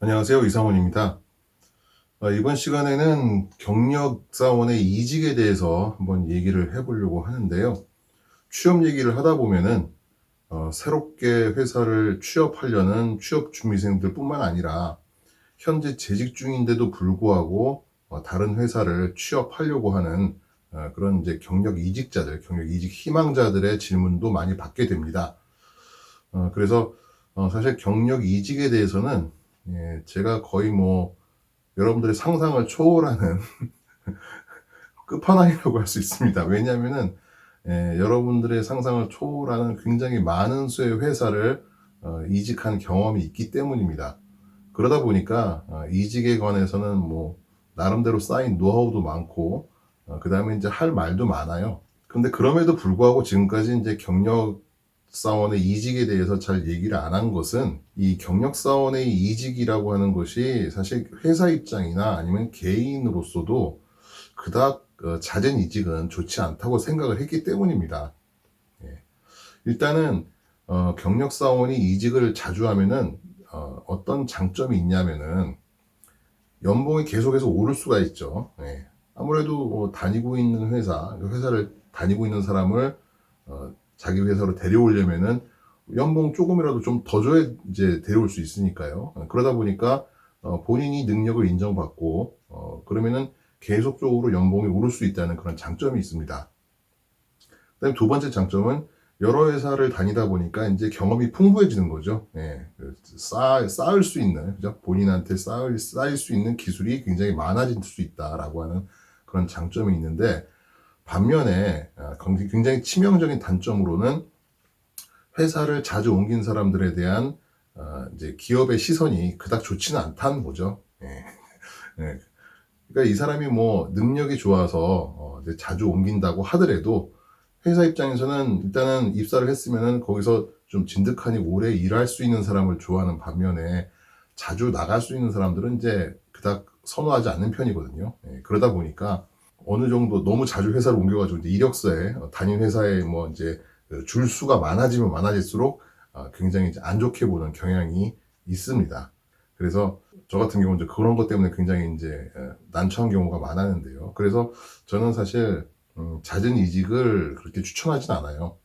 안녕하세요. 이상원입니다. 이번 시간에는 경력사원의 이직에 대해서 한번 얘기를 해보려고 하는데요. 취업 얘기를 하다 보면은 새롭게 회사를 취업하려는 취업준비생들 뿐만 아니라 현재 재직 중인데도 불구하고 다른 회사를 취업하려고 하는 그런 이제 경력 이직자들, 경력 이직 희망자들의 질문도 많이 받게 됩니다. 그래서 사실 경력 이직에 대해서는 제가 거의 뭐 여러분들의 상상을 초월하는 끝판왕이라고 할 수 있습니다. 왜냐하면은 여러분들의 상상을 초월하는 굉장히 많은 수의 회사를 이직한 경험이 있기 때문입니다. 그러다 보니까 이직에 관해서는 뭐 나름대로 쌓인 노하우도 많고 그 다음에 이제 할 말도 많아요. 근데 그럼에도 불구하고 지금까지 이제 경력 사원의 이직에 대해서 잘 얘기를 안 한 것은, 이 경력 사원의 이직이라고 하는 것이 사실 회사 입장이나 아니면 개인으로서도 그닥 잦은 이직은 좋지 않다고 생각을 했기 때문입니다. 예. 일단은 경력 사원이 이직을 자주 하면은 어떤 장점이 있냐면은 연봉이 계속해서 오를 수가 있죠. 예. 아무래도 다니고 있는 회사를 다니고 있는 사람을 자기 회사로 데려오려면은 연봉 조금이라도 좀 더 줘야 이제 데려올 수 있으니까요. 그러다 보니까 본인이 능력을 인정받고 그러면은 계속적으로 연봉이 오를 수 있다는 그런 장점이 있습니다. 그다음에 두 번째 장점은 여러 회사를 다니다 보니까 이제 경험이 풍부해지는 거죠. 예. 쌓을 수 있는, 그죠? 본인한테 쌓일 수 있는 기술이 굉장히 많아질 수 있다라고 하는 그런 장점이 있는데, 반면에 굉장히 치명적인 단점으로는 회사를 자주 옮긴 사람들에 대한 이제 기업의 시선이 그닥 좋지는 않다는 거죠. 예. 예. 그러니까 이 사람이 뭐 능력이 좋아서 이제 자주 옮긴다고 하더라도 회사 입장에서는 일단은 입사를 했으면은 거기서 좀 진득하니 오래 일할 수 있는 사람을 좋아하는 반면에, 자주 나갈 수 있는 사람들은 이제 그닥 선호하지 않는 편이거든요. 예, 그러다 보니까 어느 정도 너무 자주 회사를 옮겨가지고 이제 이력서에 다닌 회사에 뭐 이제 그 줄 수가 많아지면 많아질수록 굉장히 이제 안 좋게 보는 경향이 있습니다. 그래서 저 같은 경우는 이제 그런 것 때문에 굉장히 이제 난처한 경우가 많았는데요. 그래서 저는 사실 잦은 이직을 그렇게 추천하진 않아요.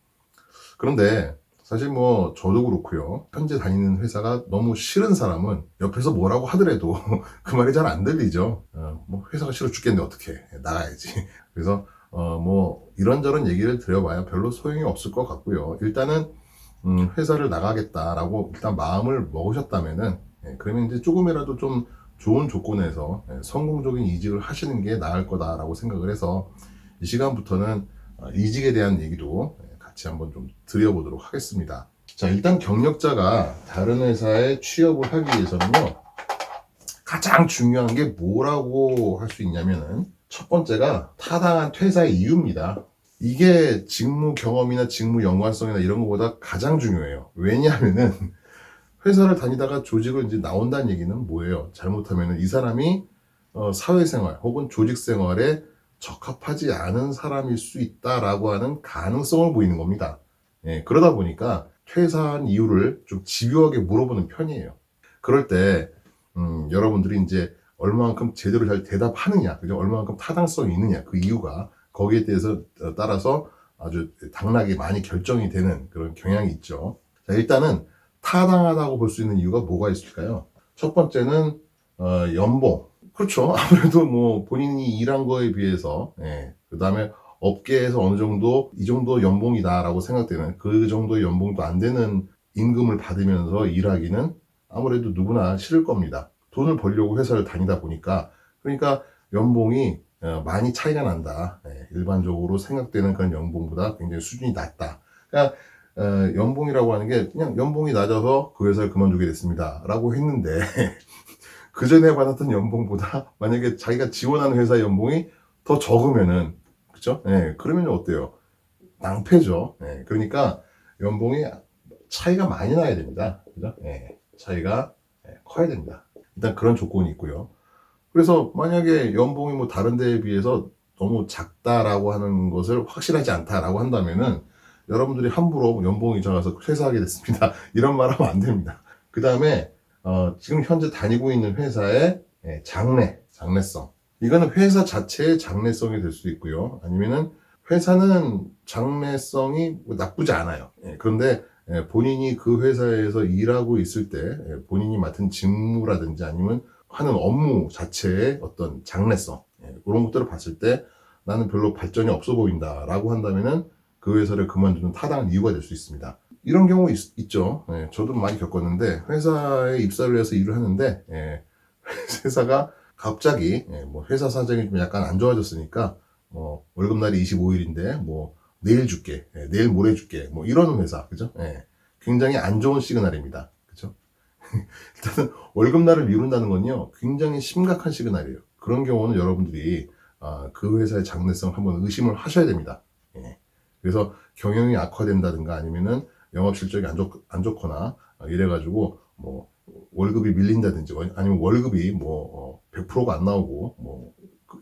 그런데 사실 뭐 저도 그렇고요. 현재 다니는 회사가 너무 싫은 사람은 옆에서 뭐라고 하더라도 그 말이 잘 안 들리죠. 뭐 회사가 싫어 죽겠는데 어떻게 나가야지. 그래서 뭐 이런저런 얘기를 드려봐야 별로 소용이 없을 것 같고요. 일단은 회사를 나가겠다라고 일단 마음을 먹으셨다면은, 그러면 이제 조금이라도 좀 좋은 조건에서 성공적인 이직을 하시는 게 나을 거다라고 생각을 해서 이 시간부터는 이직에 대한 얘기도 같이 한번 좀 드려보도록 하겠습니다. 자, 일단 경력자가 다른 회사에 취업을 하기 위해서는요, 가장 중요한 게 뭐라고 할 수 있냐면은, 첫 번째가 타당한 퇴사의 이유입니다. 이게 직무 경험이나 직무 연관성이나 이런 것보다 가장 중요해요. 왜냐하면은 회사를 다니다가 조직을 이제 나온다는 얘기는 뭐예요? 잘못하면은 이 사람이 사회생활 혹은 조직생활에 적합하지 않은 사람일 수 있다라고 하는 가능성을 보이는 겁니다. 예, 그러다 보니까 퇴사한 이유를 좀 집요하게 물어보는 편이에요. 그럴 때 여러분들이 이제 얼마만큼 제대로 잘 대답하느냐, 그죠? 얼마만큼 타당성이 있느냐, 그 이유가 거기에 대해서 따라서 아주 당락이 많이 결정이 되는 그런 경향이 있죠. 자, 일단은 타당하다고 볼 수 있는 이유가 뭐가 있을까요? 첫 번째는 연봉. 그렇죠. 아무래도 뭐 본인이 일한 거에 비해서, 그 다음에 업계에서 어느 정도 이 정도 연봉이다라고 생각되는 그 정도의 연봉도 안 되는 임금을 받으면서 일하기는 아무래도 누구나 싫을 겁니다. 돈을 벌려고 회사를 다니다 보니까. 그러니까 연봉이 많이 차이가 난다. 일반적으로 생각되는 그런 연봉보다 굉장히 수준이 낮다. 그러니까 연봉이라고 하는 게 그냥 연봉이 낮아서 그 회사를 그만두게 됐습니다 라고 했는데 그 전에 받았던 연봉보다 만약에 자기가 지원하는 회사의 연봉이 더 적으면은, 그죠? 그러면 어때요? 낭패죠. 그러니까 연봉이 차이가 많이 나야 됩니다. 그죠? 차이가 커야 됩니다. 일단 그런 조건이 있고요. 그래서 만약에 연봉이 뭐 다른 데에 비해서 너무 작다라고 하는 것을 확실하지 않다라고 한다면은 여러분들이 함부로 연봉이 작아서 퇴사하게 됐습니다. 이런 말 하면 안 됩니다. 그 다음에 지금 현재 다니고 있는 회사의 장래성. 이거는 회사 자체의 장래성이 될 수도 있고요. 아니면은 회사는 장래성이 나쁘지 않아요. 그런데 본인이 그 회사에서 일하고 있을 때 본인이 맡은 직무라든지 아니면 하는 업무 자체의 어떤 장래성, 그런 것들을 봤을 때 나는 별로 발전이 없어 보인다라고 한다면은 그 회사를 그만두는 타당한 이유가 될 수 있습니다. 이런 경우 있죠. 저도 많이 겪었는데 회사에 입사를 해서 일을 하는데 회사가 갑자기 뭐 회사 사정이 좀 약간 안 좋아졌으니까 월급날이 25일인데 뭐 내일 줄게, 내일 모레 줄게, 뭐 이러는 회사, 그죠? 굉장히 안 좋은 시그널입니다. 그죠? 일단은 월급날을 미룬다는 건요, 굉장히 심각한 시그널이에요. 그런 경우는 여러분들이 그 회사의 장래성을 한번 의심을 하셔야 됩니다. 그래서 경영이 악화된다든가 아니면은 영업 실적이 안 좋거나 이래가지고 뭐 월급이 밀린다든지 아니면 월급이 뭐 100%가 안 나오고 뭐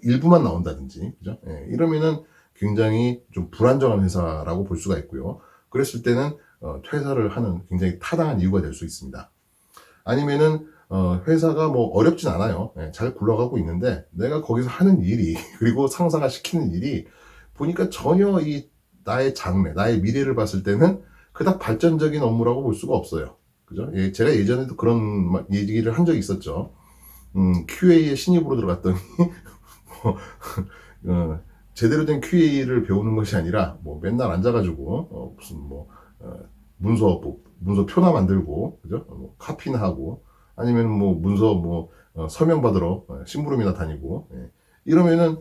일부만 나온다든지, 그죠? 이러면은 굉장히 좀 불안정한 회사라고 볼 수가 있고요. 그랬을 때는 퇴사를 하는 굉장히 타당한 이유가 될 수 있습니다. 아니면은 회사가 뭐 어렵진 않아요. 잘 굴러가고 있는데 내가 거기서 하는 일이 그리고 상사가 시키는 일이 보니까 전혀 나의 장래, 나의 미래를 봤을 때는 그닥 발전적인 업무라고 볼 수가 없어요. 그죠? 제가 예전에도 그런 얘기를 한 적이 있었죠. QA에 신입으로 들어갔더니 제대로 된 QA를 배우는 것이 아니라 뭐 맨날 앉아가지고 무슨 뭐 문서 표나 만들고, 그죠? 뭐 카피나 하고, 아니면 뭐 문서 서명 받으러 심부름이나 다니고, 이러면은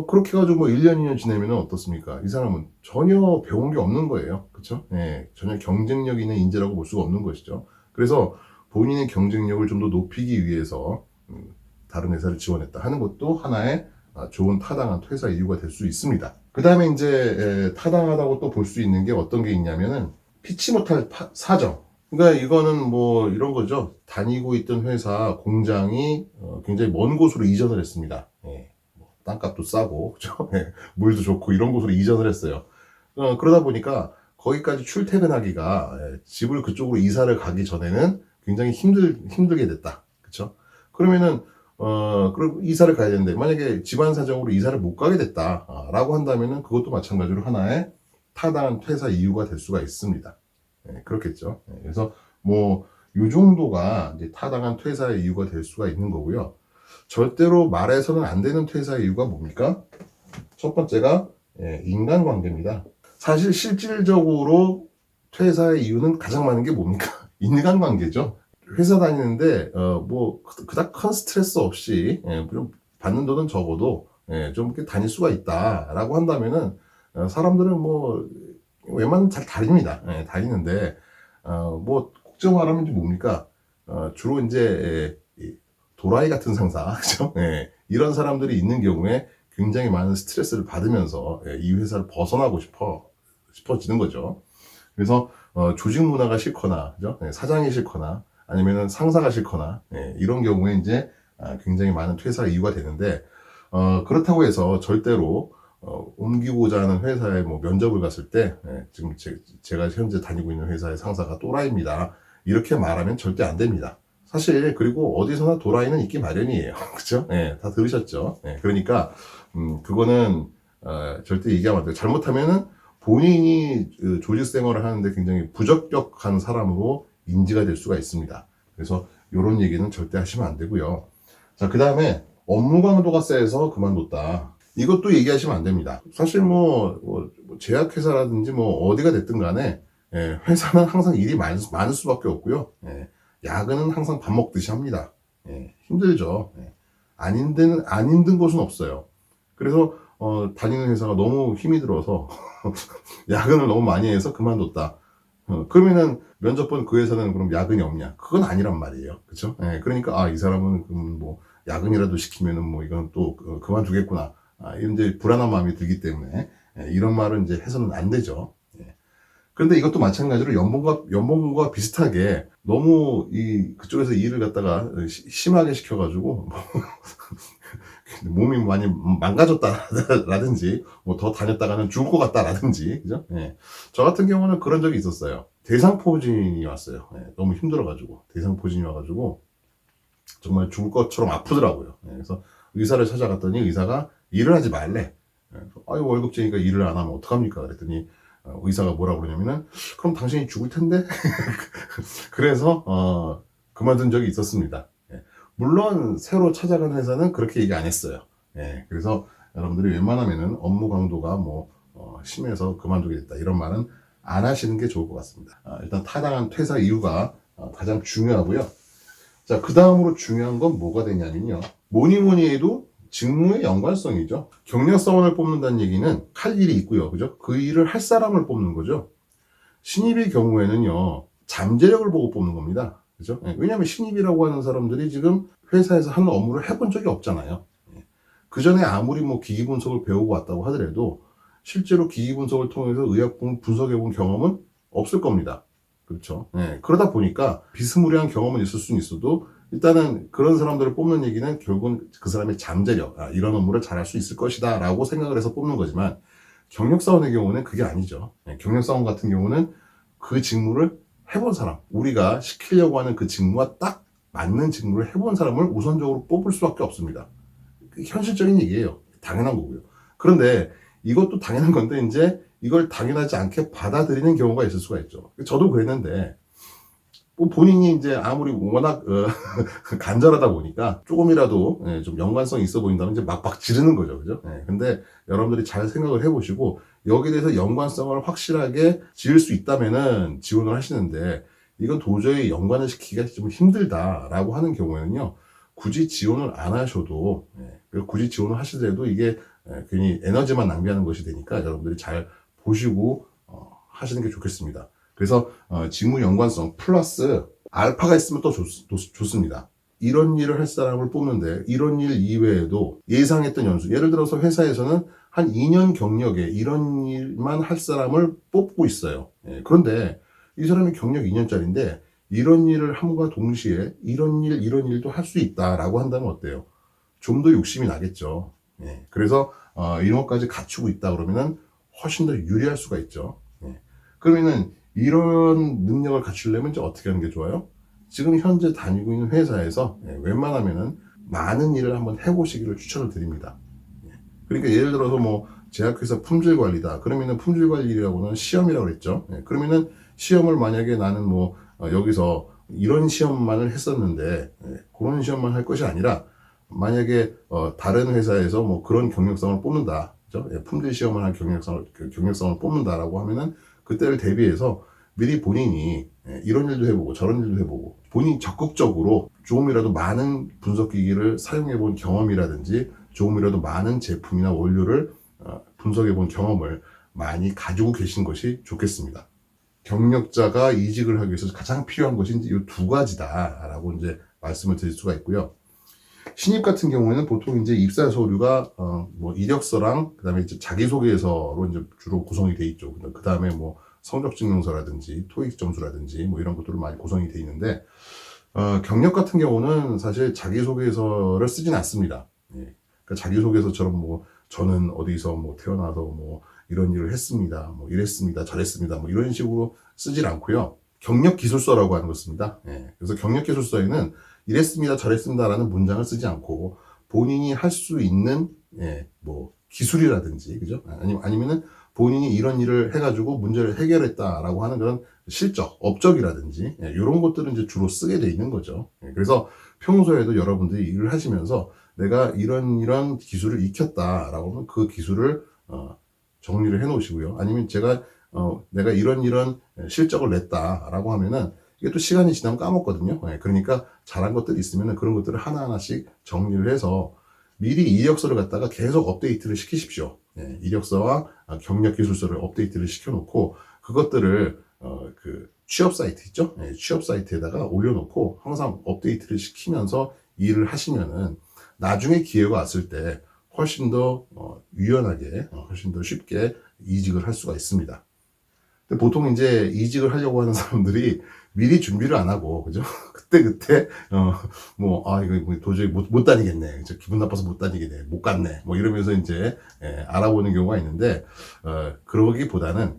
그렇게 해가지고 뭐 1년 2년 지내면은 어떻습니까? 이 사람은 전혀 배운 게 없는 거예요. 그쵸? 전혀 경쟁력 있는 인재라고 볼 수가 없는 것이죠. 그래서 본인의 경쟁력을 좀 더 높이기 위해서 다른 회사를 지원했다 하는 것도 하나의 좋은 타당한 퇴사 이유가 될 수 있습니다. 그 다음에 이제 타당하다고 또 볼 수 있는 게 어떤 게 있냐면은 피치 못할 사정. 그러니까 이거는 뭐 이런 거죠. 다니고 있던 회사 공장이 굉장히 먼 곳으로 이전을 했습니다. 뭐 땅값도 싸고, 그죠? 물도 좋고 이런 곳으로 이전을 했어요. 그러다 보니까 거기까지 출퇴근하기가 집을 그쪽으로 이사를 가기 전에는 굉장히 힘들게 됐다. 그쵸? 그러면은 그럼 이사를 가야 되는데, 만약에 집안 사정으로 이사를 못 가게 됐다라고 한다면은 그것도 마찬가지로 하나의 타당한 퇴사 이유가 될 수가 있습니다. 그렇겠죠. 그래서 뭐, 요 정도가 이제 타당한 퇴사의 이유가 될 수가 있는 거고요. 절대로 말해서는 안 되는 퇴사의 이유가 뭡니까? 첫 번째가 인간관계입니다. 사실 실질적으로 퇴사의 이유는 가장 많은 게 뭡니까? 인간관계죠. 회사 다니는데 뭐 그닥 큰 스트레스 없이 좀 받는 돈은 적어도 좀 이렇게 다닐 수가 있다라고 한다면은 사람들은 뭐 웬만하면 잘 다닙니다. 다니는데 뭐 국정화라면 좀 뭡니까? 주로 이제 도라이 같은 상사, 그죠? 이런 사람들이 있는 경우에 굉장히 많은 스트레스를 받으면서 이 회사를 벗어나고 싶어지는 거죠. 그래서 조직 문화가 싫거나, 그죠? 사장이 싫거나, 아니면은 상사가 싫거나, 이런 경우에 이제 굉장히 많은 퇴사 이유가 되는데, 그렇다고 해서 절대로 옮기고자 하는 회사에 뭐 면접을 갔을 때, 지금 제가 현재 다니고 있는 회사의 상사가 또라이입니다, 이렇게 말하면 절대 안 됩니다. 사실 그리고 어디서나 도라이는 있기 마련이에요. 그죠? 다 들으셨죠? 그러니까 그거는 절대 얘기하면 안 돼요. 잘못하면은 본인이 조직 생활을 하는데 굉장히 부적격한 사람으로 인지가 될 수가 있습니다. 그래서 이런 얘기는 절대 하시면 안 되고요. 자, 그 다음에 업무 강도가 세서 그만뒀다. 이것도 얘기하시면 안 됩니다. 사실 뭐 제약회사라든지 뭐 어디가 됐든 간에 회사는 항상 일이 많을 수밖에 없고요. 야근은 항상 밥 먹듯이 합니다. 힘들죠. 안 힘든 곳은 없어요. 그래서 다니는 회사가 너무 힘이 들어서 야근을 너무 많이 해서 그만뒀다. 그러면은 면접 본 그 회사는 그럼 야근이 없냐? 그건 아니란 말이에요. 그쵸? 그러니까 이 사람은 뭐 야근이라도 시키면은 뭐 이건 또 그만두겠구나. 이런 이제 불안한 마음이 들기 때문에 이런 말은 이제 해서는 안 되죠. 그런데 이것도 마찬가지로 연봉과 비슷하게 너무 그쪽에서 일을 갖다가 심하게 시켜가지고 몸이 많이 망가졌다라든지 뭐 더 다녔다가는 죽을 것 같다라든지, 그죠? 저 같은 경우는 그런 적이 있었어요. 대상포진이 왔어요. 너무 힘들어가지고 대상포진이 와가지고 정말 죽을 것처럼 아프더라고요. 그래서 의사를 찾아갔더니 의사가 일을 하지 말래. 아유 월급쟁이가 일을 안 하면 어떡합니까? 그랬더니 의사가 뭐라고 그러냐면은 그럼 당신이 죽을 텐데. 그래서 그만둔 적이 있었습니다. 물론 새로 찾아간 회사는 그렇게 얘기 안 했어요. 그래서 여러분들이 웬만하면은 업무 강도가 뭐 심해서 그만두게 됐다 이런 말은 안 하시는 게 좋을 것 같습니다. 일단 타당한 퇴사 이유가 가장 중요하고요. 자, 그 다음으로 중요한 건 뭐가 되냐면요. 뭐니 뭐니 해도 직무의 연관성이죠. 경력사원을 뽑는다는 얘기는 할 일이 있고요. 그죠? 그 일을 할 사람을 뽑는 거죠. 신입의 경우에는요, 잠재력을 보고 뽑는 겁니다. 그죠? 왜냐하면 신입이라고 하는 사람들이 지금 회사에서 하는 업무를 해본 적이 없잖아요. 그 전에 아무리 뭐 기기 분석을 배우고 왔다고 하더라도 실제로 기기 분석을 통해서 의학 분석해 본 경험은 없을 겁니다. 그렇죠. 그러다 보니까 비스무리한 경험은 있을 수는 있어도 일단은 그런 사람들을 뽑는 얘기는 결국은 그 사람의 잠재력, 이런 업무를 잘할 수 있을 것이다 라고 생각을 해서 뽑는 거지만 경력사원의 경우는 그게 아니죠. 경력사원 같은 경우는 그 직무를 해본 사람, 우리가 시키려고 하는 그 직무와 딱 맞는 직무를 해본 사람을 우선적으로 뽑을 수밖에 없습니다. 현실적인 얘기예요. 당연한 거고요. 그런데 이것도 당연한 건데 이제 이걸 당연하지 않게 받아들이는 경우가 있을 수가 있죠. 저도 그랬는데 뭐 본인이 이제 아무리 워낙 간절하다 보니까 조금이라도 좀 연관성이 있어 보인다면 이제 막박 지르는 거죠. 그죠? 근데 여러분들이 잘 생각을 해보시고 여기에 대해서 연관성을 확실하게 지을 수 있다면은 지원을 하시는데 이건 도저히 연관을 시키기가 좀 힘들다라고 하는 경우에는요. 굳이 지원을 안 하셔도 굳이 지원을 하시더라도 이게 괜히 에너지만 낭비하는 것이 되니까 여러분들이 잘 보시고 하시는 게 좋겠습니다. 그래서 직무 연관성 플러스 알파가 있으면 또 좋습니다. 이런 일을 할 사람을 뽑는데 이런 일 이외에도 예상했던 연수, 예를 들어서 회사에서는 한 2년 경력에 이런 일만 할 사람을 뽑고 있어요. 그런데 이 사람이 경력 2년짜리인데 이런 일을 함과 동시에 이런 일도 할 수 있다라고 한다면 어때요? 좀 더 욕심이 나겠죠. 그래서 이런 것까지 갖추고 있다 그러면은 훨씬 더 유리할 수가 있죠. 그러면은 이런 능력을 갖추려면 이제 어떻게 하는 게 좋아요? 지금 현재 다니고 있는 회사에서 웬만하면은 많은 일을 한번 해보시기를 추천을 드립니다. 그러니까 예를 들어서 뭐 제약회사 품질관리다. 그러면은 품질관리라고는 시험이라고 그랬죠. 그러면은 시험을 만약에 나는 뭐 여기서 이런 시험만을 했었는데 그런 시험만 할 것이 아니라 만약에 다른 회사에서 뭐 그런 경력성을 뽑는다. 그죠? 품질 시험을 한 경력성을 뽑는다라고 하면은 그때를 대비해서 미리 본인이 이런 일도 해보고 저런 일도 해보고 본인이 적극적으로 조금이라도 많은 분석기기를 사용해 본 경험이라든지 조금이라도 많은 제품이나 원료를 분석해 본 경험을 많이 가지고 계신 것이 좋겠습니다. 경력자가 이직을 하기 위해서 가장 필요한 것이 이제 이 두 가지다라고 이제 말씀을 드릴 수가 있고요. 신입 같은 경우에는 보통 이제 입사 서류가 뭐 이력서랑 그다음에 이제 자기소개서로 이제 주로 구성이 돼 있죠. 그다음에 뭐 성적 증명서라든지 토익 점수라든지 뭐 이런 것들로 많이 구성이 돼 있는데 경력 같은 경우는 사실 자기소개서를 쓰진 않습니다. 그러니까 자기소개서처럼 뭐 저는 어디서 뭐 태어나서 뭐 이런 일을 했습니다. 뭐 이랬습니다. 저랬습니다. 뭐 이런 식으로 쓰질 않고요. 경력 기술서라고 하는 것입니다. 그래서 경력 기술서에는 이랬습니다, 저랬습니다라는 문장을 쓰지 않고 본인이 할 수 있는 뭐 기술이라든지 그죠? 아니면은 본인이 이런 일을 해가지고 문제를 해결했다라고 하는 그런 실적, 업적이라든지 이런 것들은 이제 주로 쓰게 돼 있는 거죠. 그래서 평소에도 여러분들이 일을 하시면서 내가 이런 기술을 익혔다라고 하면 그 기술을 정리를 해 놓으시고요. 아니면 내가 이런 실적을 냈다라고 하면은 이게 또 시간이 지나면 까먹거든요. 그러니까 잘한 것들이 있으면 그런 것들을 하나하나씩 정리를 해서 미리 이력서를 갖다가 계속 업데이트를 시키십시오. 이력서와 경력 기술서를 업데이트를 시켜놓고 그것들을 그 취업 사이트 있죠? 취업 사이트에다가 올려놓고 항상 업데이트를 시키면서 일을 하시면은 나중에 기회가 왔을 때 훨씬 더 유연하게, 훨씬 더 쉽게 이직을 할 수가 있습니다. 근데 보통 이제 이직을 하려고 하는 사람들이 미리 준비를 안 하고, 그죠? 그때, 이거 도저히 못 다니겠네. 기분 나빠서 못 다니겠네. 못 갔네. 뭐 이러면서 이제, 알아보는 경우가 있는데, 그러기보다는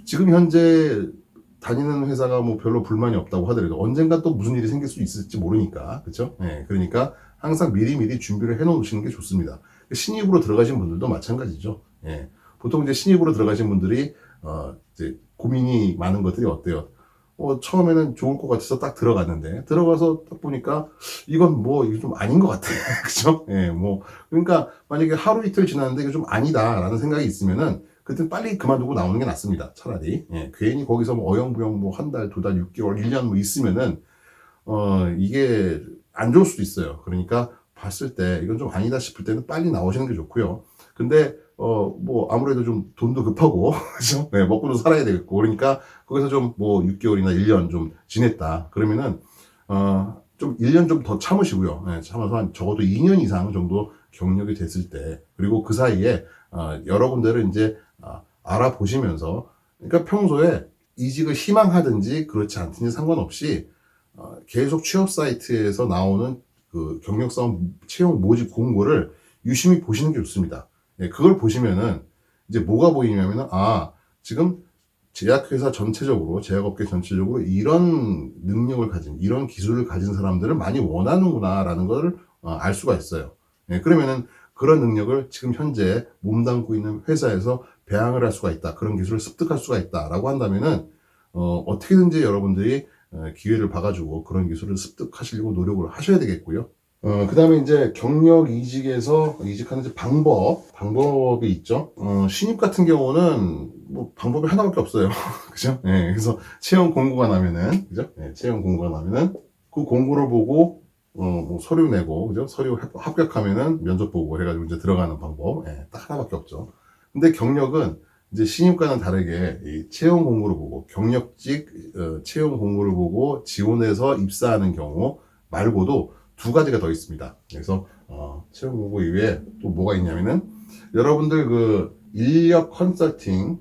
지금 현재 다니는 회사가 뭐 별로 불만이 없다고 하더라도 언젠가 또 무슨 일이 생길 수 있을지 모르니까, 그렇죠? 예, 그러니까 항상 미리미리 준비를 해 놓으시는 게 좋습니다. 신입으로 들어가신 분들도 마찬가지죠. 예, 보통 이제 신입으로 들어가신 분들이 이제 고민이 많은 것들이 어때요? 처음에는 좋을 것 같아서 딱 들어갔는데, 들어가서 딱 보니까, 이건 뭐, 이게 좀 아닌 것 같아. 그죠? 예, 뭐. 그러니까, 만약에 하루 이틀 지났는데 이게 좀 아니다라는 생각이 있으면은, 그때 빨리 그만두고 나오는 게 낫습니다. 차라리. 예, 괜히 거기서 뭐 어영부영 뭐 한 달, 두 달, 6개월, 1년 뭐 있으면은, 이게 안 좋을 수도 있어요. 그러니까, 봤을 때, 이건 좀 아니다 싶을 때는 빨리 나오시는 게 좋고요. 근데, 뭐, 아무래도 좀 돈도 급하고, 그죠? 네, 먹고도 살아야 되겠고, 그러니까, 거기서 좀 뭐, 6개월이나 1년 좀 지냈다. 그러면은, 좀 1년 좀 더 참으시고요. 네, 참아서 한 적어도 2년 이상 정도 경력이 됐을 때, 그리고 그 사이에, 여러 군데를 이제, 알아보시면서, 그러니까 평소에 이직을 희망하든지 그렇지 않든지 상관없이, 계속 취업 사이트에서 나오는 그 경력사원 채용 모집 공고를 유심히 보시는 게 좋습니다. 예, 그걸 보시면은 이제 뭐가 보이냐면은, 지금 제약회사 전체적으로, 제약업계 전체적으로 이런 능력을 가진, 이런 기술을 가진 사람들을 많이 원하는구나라는 걸 알 수가 있어요. 예, 그러면은 그런 능력을 지금 현재 몸담고 있는 회사에서 배양을 할 수가 있다. 그런 기술을 습득할 수가 있다라고 한다면은, 어떻게든지 여러분들이 기회를 봐가지고 그런 기술을 습득하시려고 노력을 하셔야 되겠고요. 그 다음에 이제 경력 이직에서 이직하는 이제 방법이 있죠. 신입 같은 경우는 뭐 방법이 하나밖에 없어요. 그죠? 예, 그래서 채용 공고가 나면은, 그죠? 예, 채용 공고가 나면은 그 공고를 보고, 뭐 서류 내고, 그죠? 서류 합격하면은 면접 보고 해가지고 이제 들어가는 방법. 예, 딱 하나밖에 없죠. 근데 경력은 이제 신입과는 다르게 이 채용 공고를 보고, 경력직, 채용 공고를 보고 지원해서 입사하는 경우 말고도 두 가지가 더 있습니다. 그래서 채용 공고 이외에 또 뭐가 있냐면은, 여러분들 그 인력 컨설팅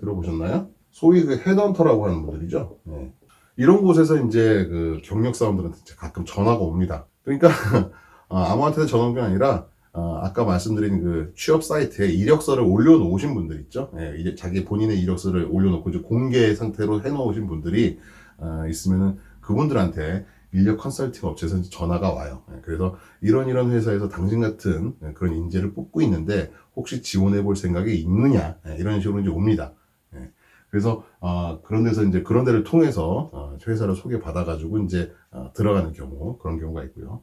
들어보셨나요? 소위 그 헤드헌터라고 하는 분들이죠. 네. 이런 곳에서 이제 그 경력 사원들한테 가끔 전화가 옵니다. 그러니까 아무한테나 전화 온 게 아니라, 아까 말씀드린 그 취업 사이트에 이력서를 올려놓으신 분들 있죠. 예, 이제 자기 본인의 이력서를 올려놓고 이제 공개 상태로 해놓으신 분들이 있으면은 그분들한테 인력 컨설팅 업체에서 전화가 와요. 예, 그래서 이런 회사에서 당신 같은 그런 인재를 뽑고 있는데 혹시 지원해 볼 생각이 있느냐, 이런 식으로 이제 옵니다. 예, 그래서 그런 데서 이제 그런 데를 통해서 회사를 소개받아 가지고 이제 들어가는 경우, 그런 경우가 있고요.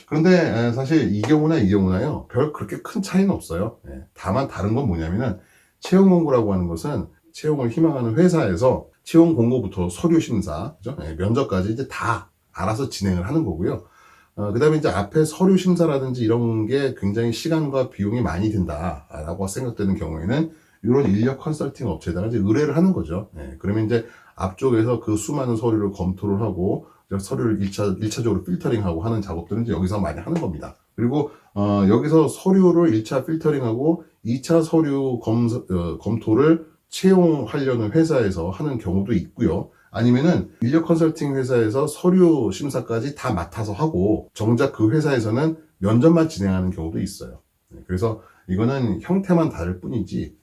그런데 사실 이 경우나 이 경우나요, 별 그렇게 큰 차이는 없어요. 예, 다만 다른 건 뭐냐면은, 채용 공고라고 하는 것은 채용을 희망하는 회사에서 채용 공고부터 서류 심사, 그죠? 예, 면접까지 이제 다 알아서 진행을 하는 거고요. 그 다음에 이제 앞에 서류 심사라든지 이런 게 굉장히 시간과 비용이 많이 든다라고 생각되는 경우에는 이런 인력 컨설팅 업체에다가 이제 의뢰를 하는 거죠. 예, 그러면 이제 앞쪽에서 그 수많은 서류를 검토를 하고, 서류를 1차적으로 필터링하고 하는 작업들은 이제 여기서 많이 하는 겁니다. 그리고, 여기서 서류를 1차 필터링하고 2차 서류 검토를 채용하려는 회사에서 하는 경우도 있고요. 아니면은 인력 컨설팅 회사에서 서류 심사까지 다 맡아서 하고, 정작 그 회사에서는 면접만 진행하는 경우도 있어요. 그래서 이거는 형태만 다를 뿐이지,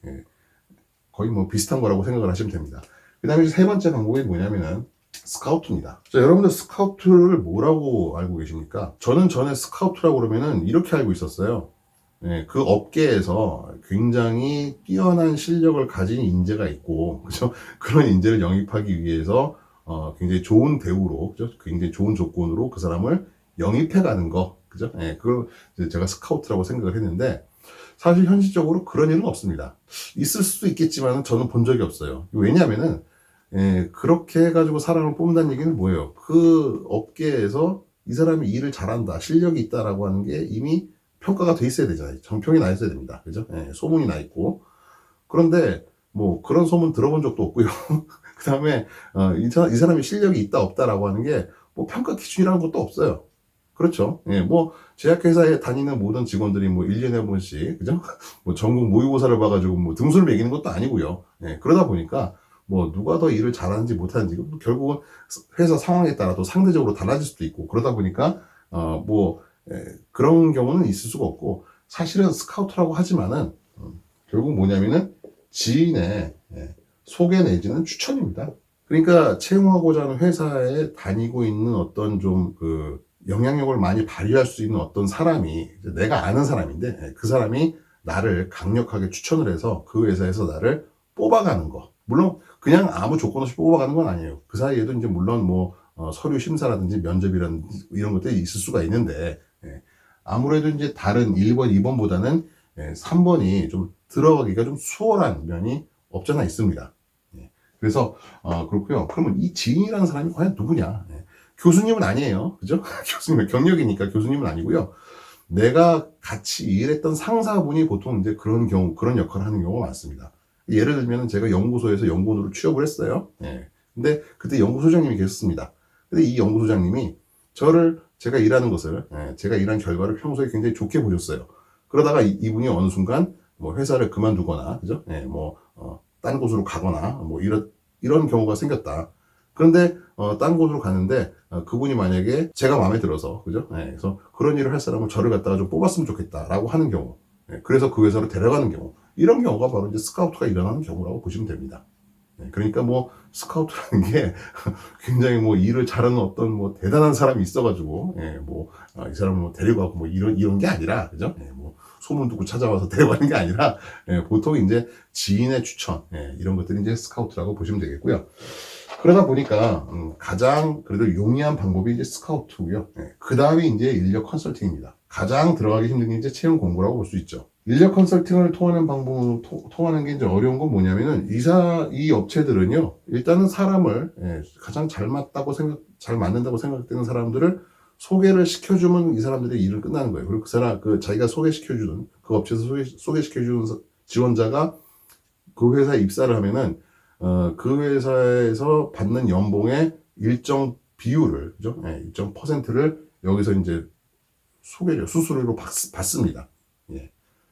거의 뭐 비슷한 거라고 생각을 하시면 됩니다. 그 다음에 세 번째 방법이 뭐냐면은 스카우트입니다. 자, 여러분들 스카우트를 뭐라고 알고 계십니까? 저는 전에 스카우트라고 그러면은 이렇게 알고 있었어요. 그 업계에서 굉장히 뛰어난 실력을 가진 인재가 있고, 그죠? 그런 인재를 영입하기 위해서 굉장히 좋은 대우로, 그죠? 굉장히 좋은 조건으로 그 사람을 영입해 가는 거, 그죠? 그걸 이제 제가 스카우트라고 생각을 했는데, 사실 현실적으로 그런 일은 없습니다. 있을 수도 있겠지만 저는 본 적이 없어요. 왜냐하면은, 그렇게 해가지고 사람을 뽑는다는 얘기는 뭐예요? 그 업계에서 이 사람이 일을 잘한다, 실력이 있다라고 하는 게 이미 평가가 돼 있어야 되잖아요. 정평이 나 있어야 됩니다. 그죠? 소문이 나 있고. 그런데 뭐 그런 소문 들어본 적도 없고요. 그 다음에 이 사람이 실력이 있다 없다라고 하는 게 뭐 평가 기준이라는 것도 없어요. 그렇죠. 뭐 제약회사에 다니는 모든 직원들이 뭐 1년에 한 번씩, 그죠? 뭐 전국 모의고사를 봐가지고 뭐 등수를 매기는 것도 아니고요. 그러다 보니까 뭐 누가 더 일을 잘하는지 못하는지 결국은 회사 상황에 따라 또 상대적으로 달라질 수도 있고, 그러다 보니까 뭐 그런 경우는 있을 수가 없고, 사실은 스카우트라고 하지만은 결국 뭐냐면은 지인의 소개 내지는 추천입니다. 그러니까 채용하고자 하는 회사에 다니고 있는 어떤 좀 영향력을 많이 발휘할 수 있는 어떤 사람이 내가 아는 사람인데 그 사람이 나를 강력하게 추천을 해서 그 회사에서 나를 뽑아가는 거. 물론 그냥 아무 조건 없이 뽑아가는 건 아니에요. 그 사이에도 이제 물론 뭐 서류 심사라든지 면접이라든지 이런 것들이 있을 수가 있는데 아무래도 이제 다른 1번, 2번보다는 3번이 좀 들어가기가 좀 수월한 면이 없잖아 있습니다. 그래서 그렇고요. 그러면 이 지인이라는 사람이 과연 누구냐? 교수님은 아니에요. 그죠? 교수님은 경력이니까 교수님은 아니고요. 내가 같이 일했던 상사분이 보통 이제 그런 역할을 하는 경우가 많습니다. 예를 들면 제가 연구소에서 연구원으로 취업을 했어요. 근데 그때 연구소장님이 계셨습니다. 근데 이 연구소장님이 제가 일하는 것을, 제가 일한 결과를 평소에 굉장히 좋게 보셨어요. 그러다가 이분이 어느 순간 뭐 회사를 그만두거나, 그죠? 딴 곳으로 가거나, 뭐 이런 경우가 생겼다. 그런데 딴 곳으로 가는데 그분이 만약에 제가 마음에 들어서 그죠? 그래서 그런 일을 할 사람은 저를 갖다가 좀 뽑았으면 좋겠다라고 하는 경우, 그래서 그 회사로 데려가는 경우, 이런 경우가 바로 이제 스카우트가 일어나는 경우라고 보시면 됩니다. 그러니까 뭐 스카우트라는 게 굉장히 뭐 일을 잘하는 어떤 뭐 대단한 사람이 있어가지고 이 사람을 뭐 데려가고 뭐 이런 게 아니라 그죠? 뭐 소문 듣고 찾아와서 데려가는 게 아니라 보통 이제 지인의 추천 이런 것들이 이제 스카우트라고 보시면 되겠고요. 그러다 보니까 가장 그래도 용이한 방법이 이제 스카우트고요. 그 다음이 이제 인력 컨설팅입니다. 가장 들어가기 힘든 게 이제 채용 공고라고 볼 수 있죠. 인력 컨설팅을 통하는 통하는 게 이제 어려운 건 뭐냐면은 이 업체들은요, 일단은 사람을 가장 잘 맞는다고 생각되는 사람들을 소개를 시켜주면 이 사람들의 일은 끝나는 거예요. 그리고 자기가 소개시켜주는 그 업체에서 소개시켜주는 지원자가 그 회사에 입사를 하면은 그 회사에서 받는 연봉의 일정 비율을, 그죠? 일정 퍼센트를 여기서 이제 수수료로 받습니다.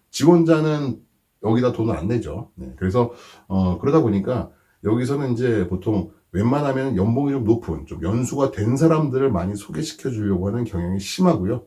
지원자는 여기다 돈을 안 내죠. 그래서, 그러다 보니까 여기서는 이제 보통 웬만하면 연봉이 좀 높은, 좀 연수가 된 사람들을 많이 소개시켜 주려고 하는 경향이 심하고요.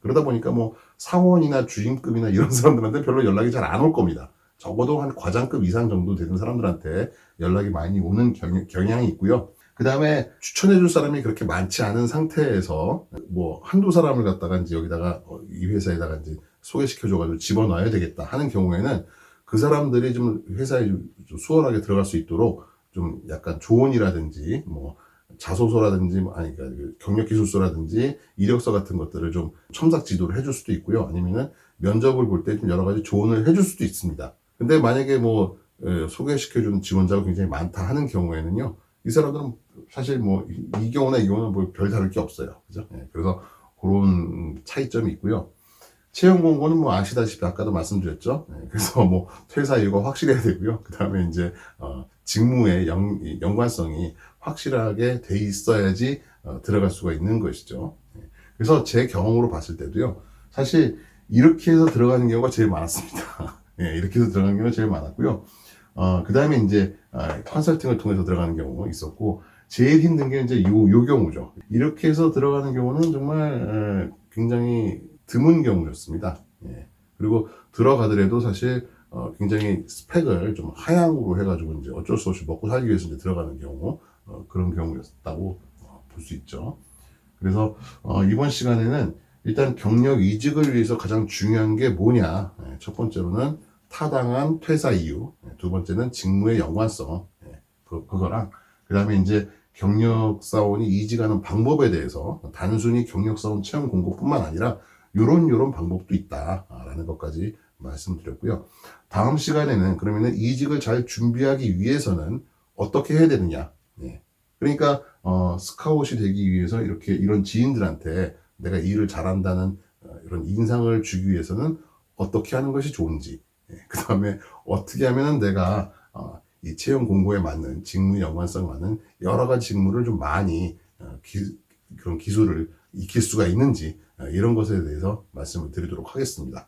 그러다 보니까 뭐 사원이나 주임급이나 이런 사람들한테 별로 연락이 잘 안 올 겁니다. 적어도 한 과장급 이상 정도 되는 사람들한테 연락이 많이 오는 경향이 있고요. 그 다음에 추천해줄 사람이 그렇게 많지 않은 상태에서 뭐 한두 사람을 갖다가 이제 여기다가 이 회사에다가 이제 소개시켜줘가지고 집어넣어야 되겠다 하는 경우에는 그 사람들이 좀 회사에 좀 수월하게 들어갈 수 있도록 좀 약간 조언이라든지 뭐 자소서라든지 그러니까 경력기술서라든지 이력서 같은 것들을 좀 첨삭 지도를 해줄 수도 있고요. 아니면은 면접을 볼 때 좀 여러 가지 조언을 해줄 수도 있습니다. 근데 만약에 뭐 소개시켜주는 지원자가 굉장히 많다 하는 경우에는요, 이 사람들은 사실 뭐 이 경우나 이 경우는 뭐 별 다를 게 없어요. 그죠? 그래서 그런 차이점이 있고요. 채용 공고는 뭐 아시다시피 아까도 말씀드렸죠. 그래서 뭐 퇴사 이유가 확실해야 되고요. 그 다음에 이제 직무의 연관성이 확실하게 돼 있어야지 들어갈 수가 있는 것이죠. 그래서 제 경험으로 봤을 때도요, 사실 이렇게 해서 들어가는 경우가 제일 많았습니다. 이렇게 해서 들어가는 경우가 제일 많았고요. 그 다음에 이제 컨설팅을 통해서 들어가는 경우가 있었고, 제일 힘든 게 이제 요 경우죠. 이렇게 해서 들어가는 경우는 정말 굉장히 드문 경우였습니다. 그리고 들어가더라도 사실 굉장히 스펙을 좀 하향으로 해가지고 이제 어쩔 수 없이 먹고 살기 위해서 이제 들어가는 경우, 그런 경우였다고 볼 수 있죠. 그래서 이번 시간에는 일단 경력 이직을 위해서 가장 중요한 게 뭐냐. 첫 번째로는 타당한 퇴사 이유, 두 번째는 직무의 연관성, 그거랑 그 다음에 이제 경력사원이 이직하는 방법에 대해서 단순히 경력사원 채용 공고뿐만 아니라 요런 방법도 있다라는 것까지 말씀드렸고요. 다음 시간에는 그러면은 이직을 잘 준비하기 위해서는 어떻게 해야 되느냐. 그러니까 스카웃이 되기 위해서 이런 지인들한테 내가 일을 잘한다는 이런 인상을 주기 위해서는 어떻게 하는 것이 좋은지, 그 다음에 어떻게 하면은 내가 이 채용 공고에 맞는 직무 연관성 맞는 여러 가지 직무를 좀 많이 그런 기술을 익힐 수가 있는지 이런 것에 대해서 말씀을 드리도록 하겠습니다.